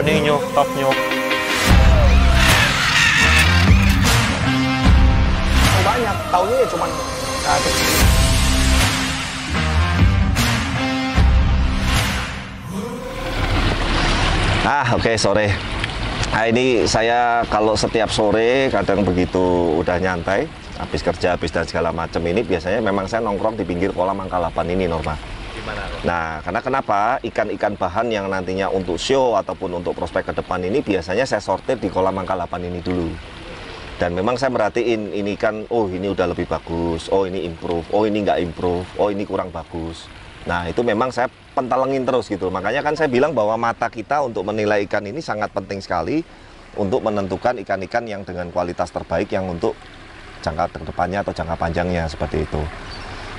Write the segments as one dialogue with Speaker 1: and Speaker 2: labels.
Speaker 1: Paninho, topnya.
Speaker 2: Banyak, tahunya ya cuman
Speaker 3: Oke, sore. Nah, ini saya kalau setiap sore kadang begitu udah nyantai, habis kerja, habis dan segala macam ini biasanya memang saya nongkrong di pinggir kolam Angka 8 ini, Norma.
Speaker 1: Gimana?
Speaker 3: Nah, karena kenapa? Ikan-ikan bahan yang nantinya untuk show ataupun untuk prospek ke depan ini biasanya saya sortir di kolam Angka 8 ini dulu. Dan memang saya merhatiin ini kan, oh ini udah lebih bagus, oh ini improve, oh ini nggak improve, oh ini kurang bagus. Nah, itu memang saya pentalengin terus gitu. Makanya kan saya bilang bahwa mata kita untuk menilai ikan ini sangat penting sekali untuk menentukan ikan-ikan yang dengan kualitas terbaik yang untuk jangka terdepannya atau jangka panjangnya seperti itu.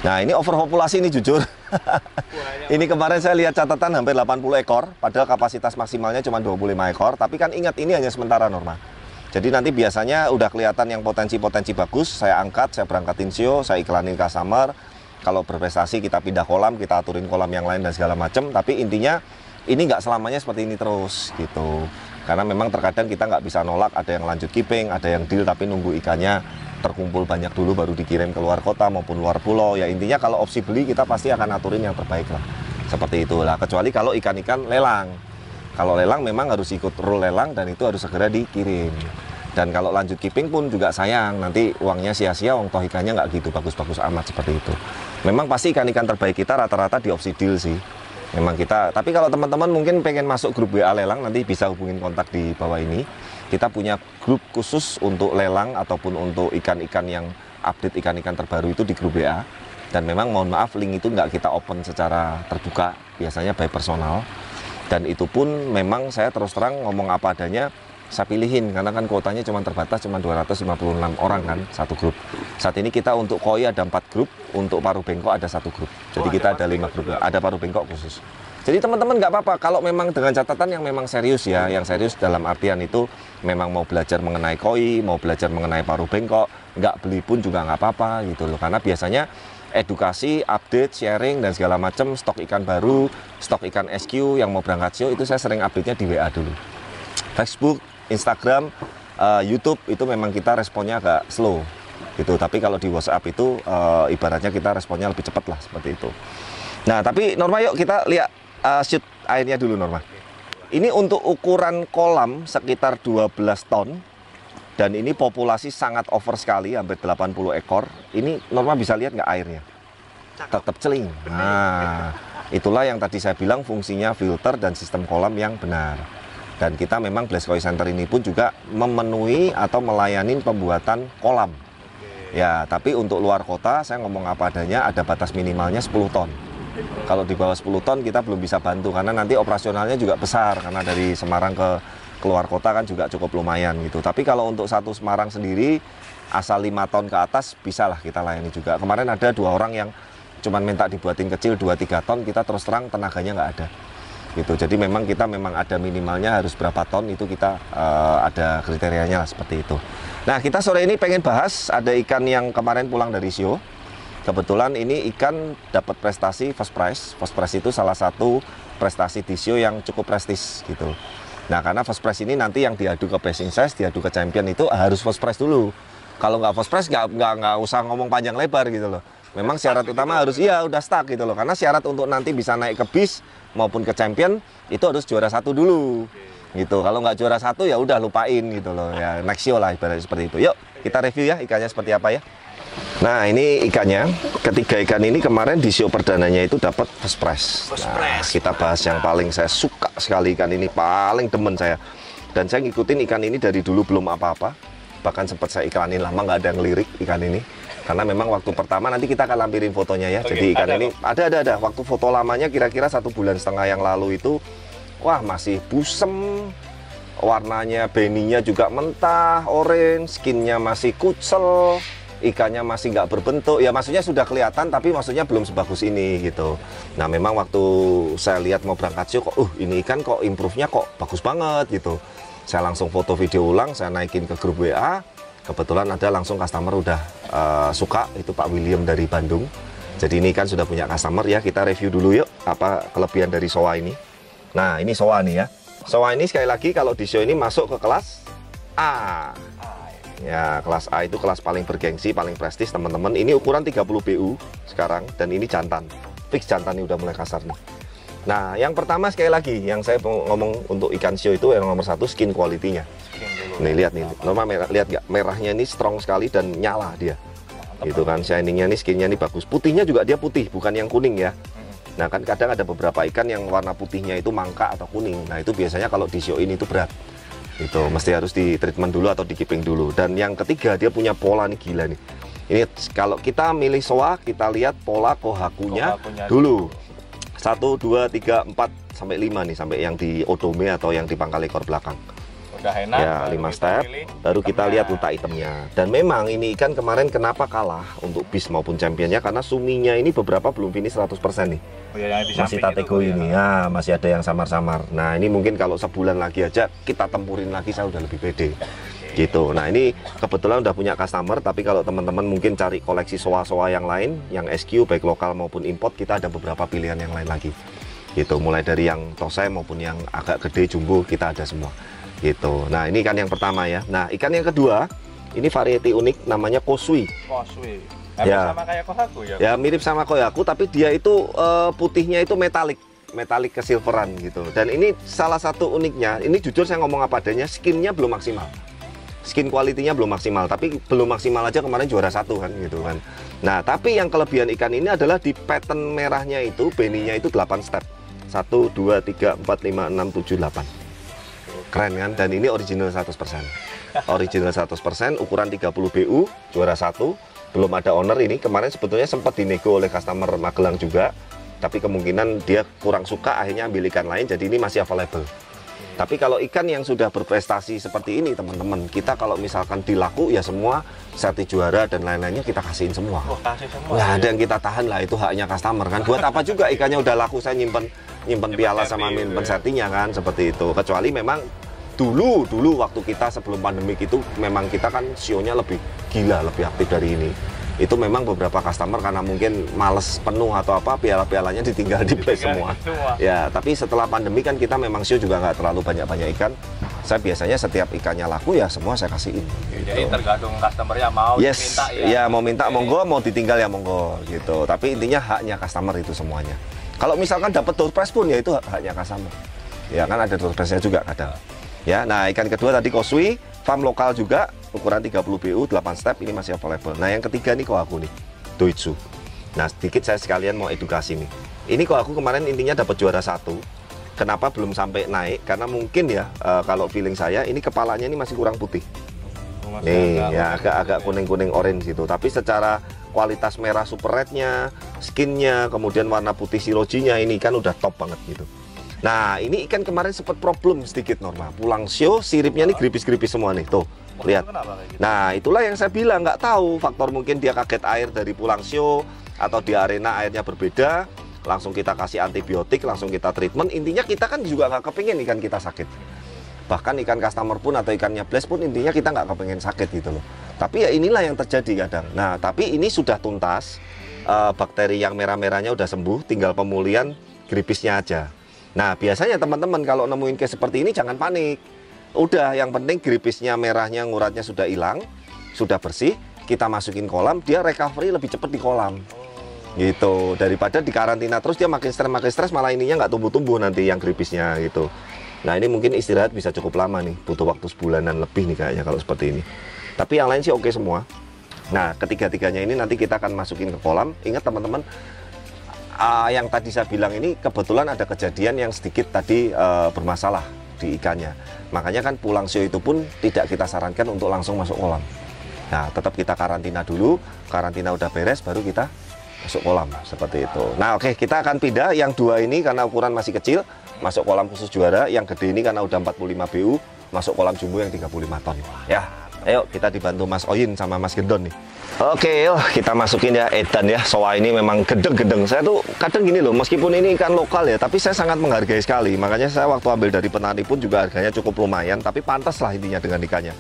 Speaker 3: Nah, ini overpopulasi ini jujur. Ini kemarin saya lihat catatan hampir 80 ekor, padahal kapasitas maksimalnya cuma 25 ekor. Tapi kan ingat ini hanya sementara, Norma. Jadi nanti biasanya udah kelihatan yang potensi-potensi bagus, saya angkat, saya berangkatin show, saya iklanin customer. Kalau berprestasi kita pindah kolam, kita aturin kolam yang lain dan segala macam. Tapi intinya ini nggak selamanya seperti ini terus gitu. Karena memang terkadang kita nggak bisa nolak, ada yang lanjut keeping, ada yang deal tapi nunggu ikannya terkumpul banyak dulu baru dikirim ke luar kota maupun luar pulau. Ya intinya kalau opsi beli kita pasti akan aturin yang terbaik lah. Seperti itulah, kecuali kalau ikan-ikan lelang. Kalau lelang memang harus ikut rule lelang dan itu harus segera dikirim. Dan kalau lanjut keeping pun juga sayang, nanti uangnya sia-sia, uang toh ikannya nggak gitu bagus-bagus amat seperti itu. Memang pasti ikan-ikan terbaik kita rata-rata di opsi deal sih. Memang kita, tapi kalau teman-teman mungkin pengen masuk grup WA lelang, nanti bisa hubungin kontak di bawah ini. Kita punya grup khusus untuk lelang ataupun untuk ikan-ikan yang update ikan-ikan terbaru itu di grup WA. Dan memang mohon maaf, link itu nggak kita open secara terbuka, biasanya by personal. Dan itu pun memang saya terus terang ngomong apa adanya, saya pilihin karena kan kuotanya cuma terbatas, cuma 256 orang kan satu grup. Saat ini kita untuk koi ada 4 grup, untuk paruh bengkok ada 1 grup. Jadi kita ada 5 grup, ada paruh bengkok khusus. Jadi teman-teman nggak apa-apa kalau memang dengan catatan yang memang serius ya, yang serius dalam artian itu memang mau belajar mengenai koi, mau belajar mengenai paruh bengkok, nggak beli pun juga nggak apa-apa gitu loh. Karena biasanya edukasi, update, sharing dan segala macam, stok ikan baru, stok ikan SQ yang mau berangkat show itu saya sering update-nya di WA dulu. Facebook, Instagram, YouTube itu memang kita responnya agak slow gitu. Tapi kalau di WhatsApp itu ibaratnya kita responnya lebih cepat lah seperti itu. Nah, tapi Norma yuk kita lihat shoot airnya dulu, Norma. Ini untuk ukuran kolam sekitar 12 ton dan ini populasi sangat over sekali, hampir 80 ekor. Ini Norma bisa lihat nggak airnya? Tetap celing. Nah, itulah yang tadi saya bilang fungsinya filter dan sistem kolam yang benar. Dan kita memang Blast Koi Center ini pun juga memenuhi atau melayani pembuatan kolam. Ya, tapi untuk luar kota saya ngomong apa adanya, ada batas minimalnya 10 ton. Kalau di bawah 10 ton kita belum bisa bantu karena nanti operasionalnya juga besar karena dari Semarang ke keluar kota kan juga cukup lumayan gitu. Tapi kalau untuk satu Semarang sendiri asal 5 ton ke atas bisalah kita layani juga. Kemarin ada 2 orang yang cuman minta dibuatin kecil 2-3 ton, kita terus terang tenaganya nggak ada. Gitu. Jadi memang kita memang ada minimalnya harus berapa ton itu kita ada kriterianya lah seperti itu. Nah, kita sore ini pengen bahas ada ikan yang kemarin pulang dari show. Kebetulan ini ikan dapat prestasi first prize. First prize itu salah satu prestasi di show yang cukup prestis gitu. Nah, karena first prize ini nanti yang diadu ke best in size, diadu ke champion itu harus first prize dulu. Kalau nggak first prize nggak usah ngomong panjang lebar gitu loh. Memang syarat utama harus udah stuck gitu loh. Karena syarat untuk nanti bisa naik ke bis maupun ke champion itu harus juara 1 dulu gitu. Kalau nggak juara 1 ya udah lupain gitu loh ya, next show lah ibaratnya seperti itu. Yuk kita review ya ikannya seperti apa ya. Nah, ini ikannya, ketiga ikan ini kemarin di show perdananya itu dapat first prize. Nah, kita bahas yang paling saya suka sekali ikan ini, paling demen saya. Dan saya ngikutin ikan ini dari dulu belum apa-apa, bahkan sempat saya iklanin lama nggak ada yang lirik ikan ini. Karena memang waktu pertama nanti kita akan lampirin fotonya ya. Jadi ikan ini ada. Waktu foto lamanya kira-kira 1,5 bulan yang lalu itu, wah masih busem, warnanya beninya juga mentah, orange, skinnya masih kucel, ikannya masih nggak berbentuk. Ya maksudnya sudah kelihatan tapi maksudnya belum sebagus ini gitu. Nah memang waktu saya lihat mau berangkat show kok, ini ikan kok improve-nya kok bagus banget gitu. Saya langsung foto video ulang, saya naikin ke grup WA. Kebetulan ada langsung customer udah suka, itu Pak William dari Bandung. Jadi ini kan sudah punya customer ya, kita review dulu yuk apa kelebihan dari SOA ini. Nah ini SOA nih ya. Soa ini sekali lagi kalau di show ini masuk ke kelas A. Ya, kelas A itu kelas paling bergengsi, paling prestis teman-teman. Ini ukuran 30 BU sekarang dan ini jantan. Fix jantan ini udah mulai kasar nih. Nah, yang pertama sekali lagi yang saya mau ngomong untuk ikan show itu yang nomor satu skin quality-nya. Nih lihat nih, normal merah, lihat nggak? Merahnya ini strong sekali dan nyala dia. Itu kan shiningnya nih, skinnya nih bagus. Putihnya juga dia putih, bukan yang kuning ya. Nah kan kadang ada beberapa ikan yang warna putihnya itu mangka atau kuning. Nah itu biasanya kalau di show ini itu berat. Itu mesti harus di treatment dulu atau di keeping dulu. Dan yang ketiga dia punya pola nih gila nih. Ini kalau kita milih soa kita lihat pola kohakunya dulu. 1, 2, 3, 4 sampai 5 nih, sampai yang di odome atau yang di pangkal ekor belakang.
Speaker 1: Udah enak
Speaker 3: ya 5 step baru kita lihat letak itemnya. Dan memang ini ikan kemarin kenapa kalah untuk bis maupun championnya karena suminya ini beberapa belum finish 100% nih. Masih tatego ini ya, masih ada yang samar-samar. Nah ini mungkin kalau sebulan lagi aja kita tempurin lagi saya udah lebih pede gitu. Nah ini kebetulan udah punya customer, tapi kalau teman-teman mungkin cari koleksi soa-soa yang lain yang SQ baik lokal maupun import, kita ada beberapa pilihan yang lain lagi gitu, mulai dari yang tosai maupun yang agak gede jumbo kita ada semua gitu. Nah ini ikan yang pertama ya. Nah ikan yang kedua ini variety unik namanya kosui.
Speaker 1: Kosui.
Speaker 3: Ya.
Speaker 1: Sama kayak kohaku ya.
Speaker 3: Ya mirip sama kohaku tapi dia itu putihnya itu metalik kesilveran gitu. Dan ini salah satu uniknya. Ini jujur saya ngomong apa adanya, skinnya belum maksimal. Skin quality-nya belum maksimal, tapi belum maksimal aja kemarin juara 1 kan gitu kan. Nah tapi yang kelebihan ikan ini adalah di pattern merahnya itu, beninya itu 8 step. 1, 2, 3, 4, 5, 6, 7, 8. Keren kan, dan ini original 100%. Original 100%, ukuran 30 BU, juara 1. Belum ada owner ini, kemarin sebetulnya sempat dinego oleh customer Magelang juga. Tapi kemungkinan dia kurang suka, akhirnya ambil ikan lain, jadi ini masih available. Tapi kalau ikan yang sudah berprestasi seperti ini teman-teman, kita kalau misalkan dilaku ya semua serti juara dan lain-lainnya kita kasihin semua.
Speaker 1: Kasih semua.
Speaker 3: Nah, ada yang kita tahan lah, itu haknya customer kan. Buat apa juga ikannya udah laku saya nyimpen piala sama nyimpen sertinya kan, seperti itu. Kecuali memang dulu waktu kita sebelum pandemik itu memang kita kan sionya lebih gila, lebih aktif dari ini. Itu memang beberapa customer karena mungkin males penuh atau apa, piala-pialanya ditinggal di play semua. Ya, tapi setelah pandemi kan kita memang show juga nggak terlalu banyak Saya biasanya setiap ikannya laku ya semua saya kasihin. Gitu.
Speaker 1: Jadi tergantung customernya mau
Speaker 3: minta
Speaker 1: ya.
Speaker 3: Ya mau minta monggo, mau ditinggal ya monggo gitu. Tapi intinya haknya customer itu semuanya. Kalau misalkan dapat door prize pun ya itu haknya customer. Ya kan ada door prize-nya juga kadang. Ya, nah ikan kedua tadi kosui, farm lokal juga, ukuran 30 BU, 8 step, ini masih available. Nah yang ketiga nih kohaku nih, Doitsu. Nah sedikit saya sekalian mau edukasi nih. Ini kohaku kemarin intinya dapat juara 1. Kenapa belum sampai naik? Karena mungkin ya, kalau feeling saya, ini kepalanya ini masih kurang putih. Nih, ya agak kuning-kuning orange gitu. Tapi secara kualitas merah super red-nya, skinnya, kemudian warna putih sirojinya, ini kan udah top banget gitu. Nah ini ikan kemarin sempat problem sedikit normal. Pulang show siripnya nih gripis-gripis semua nih tuh. Lihat. Nah itulah yang saya bilang, nggak tahu faktor mungkin dia kaget air dari pulang show atau di arena airnya berbeda. Langsung kita kasih antibiotik, langsung kita treatment. Intinya kita kan juga nggak kepingin ikan kita sakit. Bahkan ikan customer pun atau ikannya bless pun intinya kita nggak kepingin sakit gitu loh. Tapi ya inilah yang terjadi kadang. Nah tapi ini sudah tuntas. Bakteri yang merah-merahnya udah sembuh, tinggal pemulihan gripisnya aja. Nah biasanya teman-teman kalau nemuin case seperti ini jangan panik. Udah yang penting gripisnya merahnya nguratnya sudah hilang, sudah bersih, kita masukin kolam, dia recovery lebih cepat di kolam. Gitu, daripada di karantina terus dia makin stres malah ininya nggak tumbuh-tumbuh nanti yang gripisnya gitu. Nah ini mungkin istirahat bisa cukup lama nih, butuh waktu sebulanan lebih nih kayaknya kalau seperti ini. Tapi yang lain sih oke semua. Nah ketiga-tiganya ini nanti kita akan masukin ke kolam. Ingat teman-teman, yang tadi saya bilang ini kebetulan ada kejadian yang sedikit tadi bermasalah di ikannya. Makanya kan pulang show itu pun tidak kita sarankan untuk langsung masuk kolam. Nah tetap kita karantina dulu, karantina udah beres baru kita masuk kolam seperti itu. Nah oke, kita akan pindah yang dua ini karena ukuran masih kecil masuk kolam khusus juara, yang gede ini karena udah 45 BU masuk kolam jumbo yang 35 ton. Ya, ayo kita dibantu Mas Oyin sama Mas Gendon nih. Oke, yuk kita masukin ya edan ya. Soa ini memang gedeng-gedeng. Saya tuh kadang gini loh, meskipun ini ikan lokal ya, tapi saya sangat menghargai sekali. Makanya saya waktu ambil dari petani pun juga harganya cukup lumayan, tapi pantas lah intinya dengan ikannya.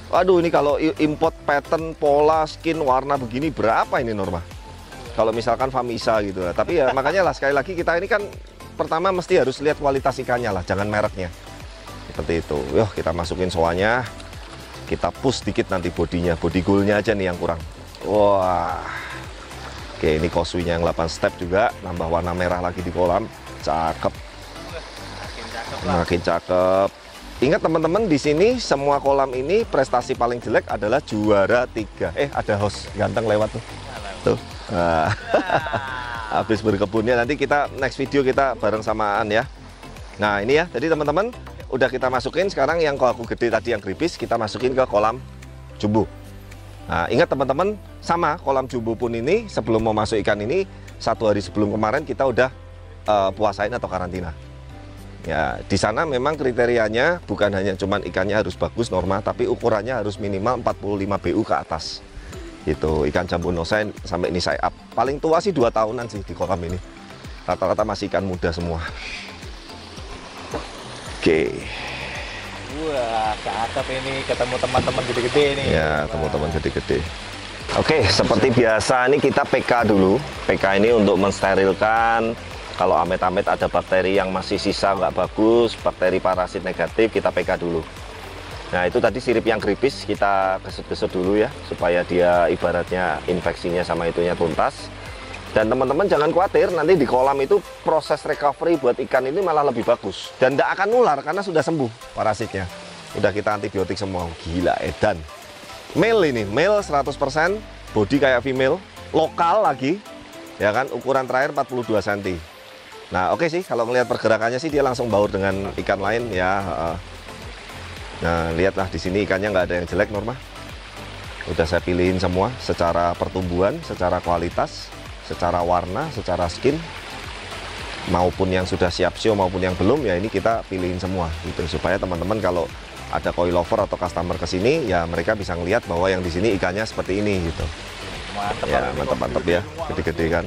Speaker 3: Waduh, ini kalau import pattern, pola, skin, warna begini berapa ini Norma? Kalau misalkan Famisa gitu lah. Tapi ya makanya lah sekali lagi kita ini kan pertama mesti harus lihat kualitas ikannya lah, jangan mereknya. seperti itu. Yuk kita masukin soanya, kita push dikit nanti bodinya, body goalnya aja nih yang kurang. Wah, oke, ini kosuinya yang 8 step juga, nambah warna merah lagi di kolam, cakep, makin cakep. Ingat teman-teman, di sini semua kolam ini prestasi paling jelek adalah juara 3. Ada host ganteng lewat tuh. Tuh. Habis berkebunnya, nanti kita next video kita bareng samaan ya. Nah ini ya, jadi teman-teman udah kita masukin. Sekarang yang aku gede tadi yang gripis kita masukin ke kolam jumbo. Nah ingat teman-teman, sama kolam jumbo pun ini sebelum mau masuk ikan ini 1 hari sebelum kemarin kita udah puasain atau karantina. Ya di sana memang kriterianya bukan hanya cuman ikannya harus bagus normal, tapi ukurannya harus minimal 45 BU ke atas. Gitu, ikan jambu nosen sampai ini saya up. Paling tua sih 2 tahunan sih di kolam ini. Rata-rata masih ikan muda semua. Oke.
Speaker 1: Wah, cakep ini, ketemu teman-teman gede-gede nih.
Speaker 3: Ya, teman-teman gede-gede. Oke, seperti biasa ini kita PK dulu. PK ini untuk mensterilkan. Kalau amit-amit ada bakteri yang masih sisa nggak bagus, bakteri parasit negatif, kita PK dulu. Nah, itu tadi sirip yang gripis kita gesut-gesut dulu ya, supaya dia ibaratnya infeksinya sama itunya tuntas. Dan teman-teman jangan khawatir, nanti di kolam itu proses recovery buat ikan ini malah lebih bagus. Dan tidak akan nular karena sudah sembuh parasitnya. Udah kita antibiotik semua, gila edan. Male ini, male 100%, body kayak female, lokal lagi. Ya kan, ukuran terakhir 42 cm. Nah oke sih, kalau melihat pergerakannya sih dia langsung baur dengan ikan lain ya. Nah lihatlah di sini ikannya nggak ada yang jelek Norma. Udah saya pilihin semua secara pertumbuhan, secara kualitas, secara warna, secara skin, maupun yang sudah siap show maupun yang belum ya ini kita pilihin semua gitu supaya teman-teman kalau ada koi lover atau customer kesini ya mereka bisa ngelihat bahwa yang di sini ikannya seperti ini gitu.
Speaker 1: Mantap
Speaker 3: Ya mantap-mantap ya, gede-gede kan.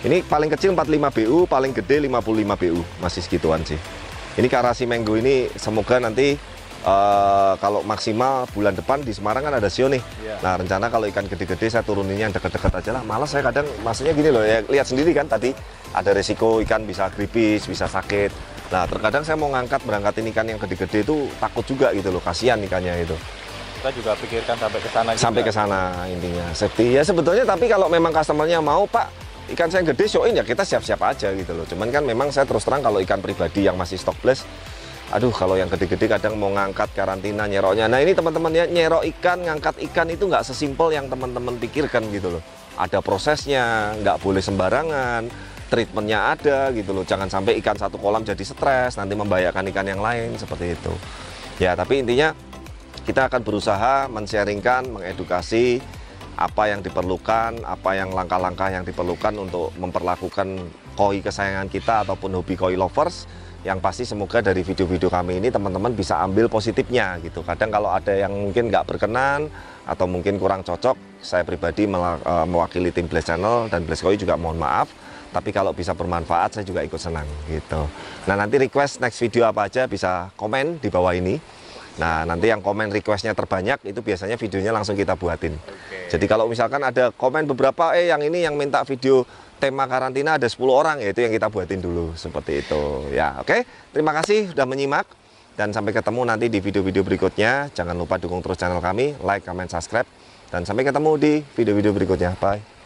Speaker 3: Ini paling kecil 45 BU, paling gede 55 BU, masih segituan sih. Ini karasi mango ini semoga nanti kalau maksimal bulan depan di Semarang kan ada show nih. Nah rencana kalau ikan gede-gede saya turuninnya yang dekat-dekat aja lah. Malah saya kadang maksudnya gini loh ya, lihat sendiri kan tadi ada resiko ikan bisa gripis, bisa sakit. Nah terkadang saya mau ngangkat berangkatin ikan yang gede-gede itu takut juga gitu loh, kasihan ikannya itu.
Speaker 1: Kita juga pikirkan sampai ke sana.
Speaker 3: Sampai ke sana intinya safety ya sebetulnya, tapi kalau memang customernya mau Pak ikan saya gede showin ya kita siap-siap aja gitu loh. Cuman kan memang saya terus terang kalau ikan pribadi yang masih stockless, aduh kalau yang gede-gede kadang mau ngangkat karantina nyeroknya. Nah ini teman-teman ya, nyerok ikan, ngangkat ikan itu nggak sesimpel yang teman-teman pikirkan gitu loh. Ada prosesnya, nggak boleh sembarangan, treatmentnya ada gitu loh. Jangan sampai ikan satu kolam jadi stres, nanti membahayakan ikan yang lain seperti itu. Ya tapi intinya kita akan berusaha men-sharingkan, mengedukasi apa yang diperlukan, apa yang langkah-langkah yang diperlukan untuk memperlakukan koi kesayangan kita ataupun hobi koi lovers. Yang pasti semoga dari video-video kami ini teman-teman bisa ambil positifnya gitu. Kadang kalau ada yang mungkin nggak berkenan atau mungkin kurang cocok, saya pribadi mewakili tim Blaze Channel dan Blaze Koi juga mohon maaf. Tapi kalau bisa bermanfaat saya juga ikut senang gitu. Nah nanti request next video apa aja bisa komen di bawah ini. Nah nanti yang komen requestnya terbanyak itu biasanya videonya langsung kita buatin. Jadi kalau misalkan ada komen beberapa yang ini yang minta video tema karantina ada 10 orang ya itu yang kita buatin dulu seperti itu ya. Oke, terima kasih sudah menyimak dan sampai ketemu nanti di video-video berikutnya. Jangan lupa dukung terus channel kami, like, comment, subscribe dan sampai ketemu di video-video berikutnya. Bye.